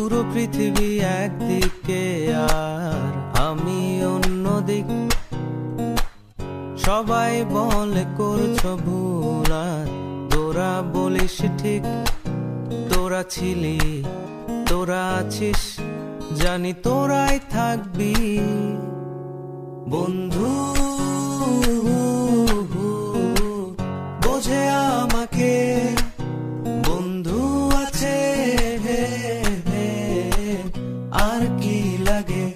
পুরো পৃথিবী একদিকে আর আমি অন্যদিক। সবাই বলে করছো ভুল আর তোরা বলিস ঠিক। তোরা ছিলি, তোরা আছিস, জানি তোরাই থাকবি বন্ধু। বোঝে আমাকে বন্ধু আছে, আর কি লাগে।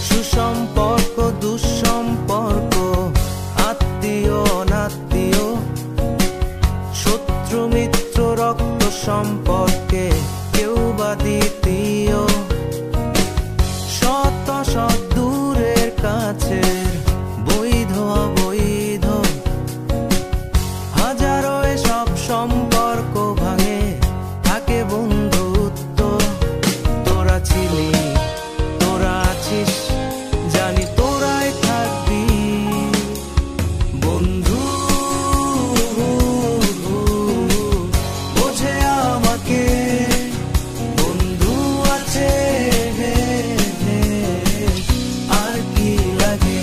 সুসম্পর্ক দুঃসম্পর্ক, আত্মীয় অনাত্মীয়, শত্রু মিত্র রক্ত সম্পর্কে কেউ বা দ্বিতীয়। শত শত দূরের কাছের, বৈধ অবৈধ, হাজারো এসব সম্পর্ক ভাঙে, থাকে বন্ধুত্ব। তোরা ছিলি, তোরা আছিস, জানি তোরাই থাকবি বন্ধু। বোঝে আমাকে বন্ধু আছে, আর কি লাগে।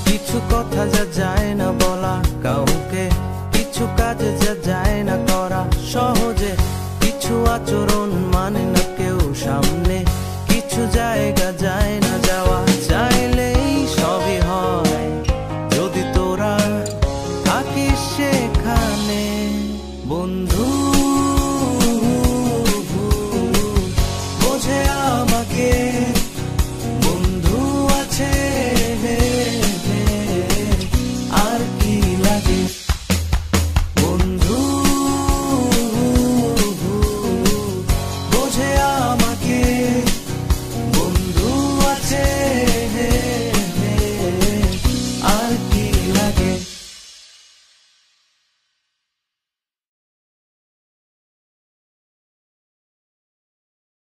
কিছু কথা যা যায় না বলা কাউকে, কিছু কাজ যা যায় না করা সহজে, কিছু আচরণ মানে না কেউ সামনে, কিছু জায়গা যায় না যাওয়া, চাইলেই সবই হয় যদি তোরা থাকিস সেখানে বন্ধু। বোঝে আমাকে বন্ধু আছে, আর কি লাগে।